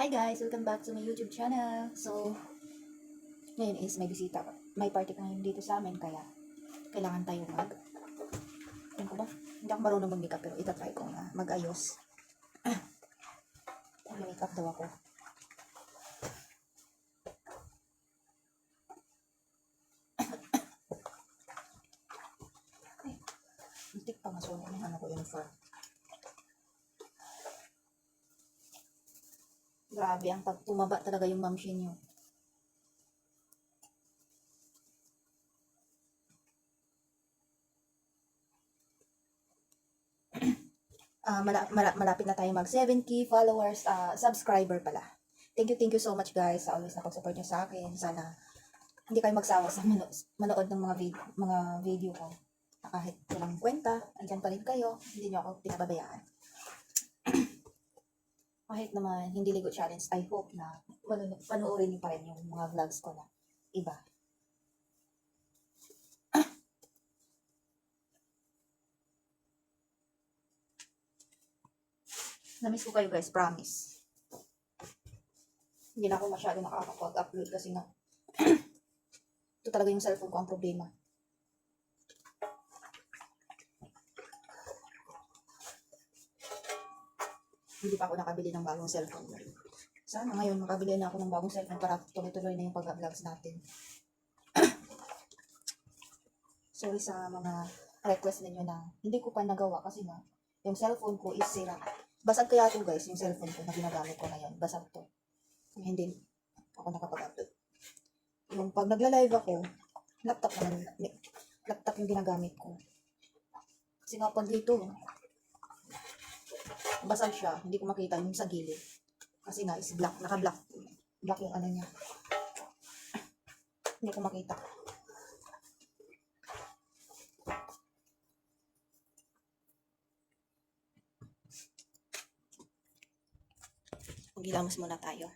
Hi guys! Welcome back to my YouTube channel. So, ngayon is may bisita. May party ka ngayon dito sa amin, kaya kailangan tayo ano ko ba? Hindi ako marunong mag-makeup pero itatry ko na mag-ayos. Mag-makeup daw ako. Ay, muntik pa masunog ng ano ko yung fur. Grabe, ang tumaba talaga yung mamshin nyo. Malapit na tayo mag 7K followers, subscriber pala. Thank you so much guys sa always na pag-support nyo sa akin. Sana hindi kayo magsawa sa manood ng mga video ko. Kahit walang kwenta, andyan pa rin kayo, hindi nyo ako pinababayaan. Kahit naman hindi ligo challenge, I hope na panoorin nyo pa rin yung mga vlogs ko na iba. Namiss ko kayo guys, promise. Hindi na ako masyado nakakapag-upload kasi nga ito talaga yung cellphone ko ang problema. Hindi pa ako nakabili ng bagong cellphone. Sana ngayon makabili na ako ng bagong cellphone para tuloy-tuloy na yung pag-vlogs natin. Sorry sa mga request ninyo na hindi ko pa nagawa kasi nga yung cellphone ko is sira. Basag kaya ito guys, yung cellphone ko na ginagamit ko ngayon. Basag to. Hindi ako nakapag-upload. Yung pag nagla-live ako, laptop yung ginagamit ko. Kasi nga pag dito, basag siya, hindi ko makita yung sa gilid. Kasi nga is black, naka-black. Black yung ano niya. Hindi ko makita. Maghilamos muna tayo.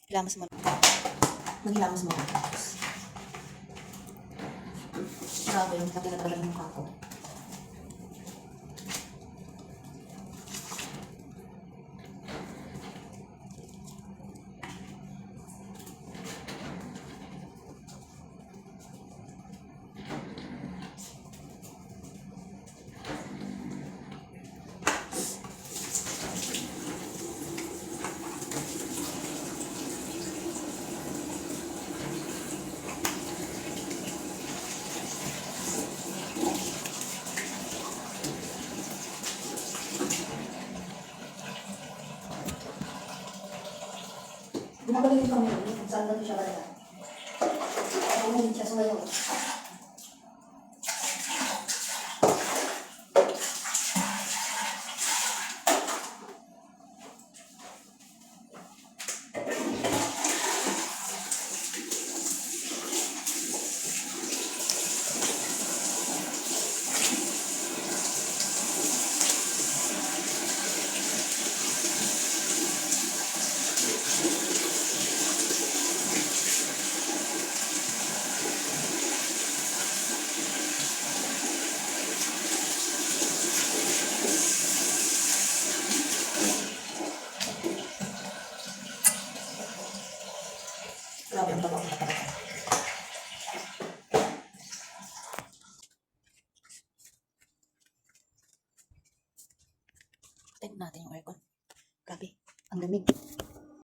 Maghilamos muna. Grabe yung pati na talaga ng mukha ko. Gumagaling yung camera niya kung saan natin siya balaga. Bumalik siya sa ngayon. Grabe ang tabaw na talaga. Tignan natin yung aircon. Grabe, ang lamig.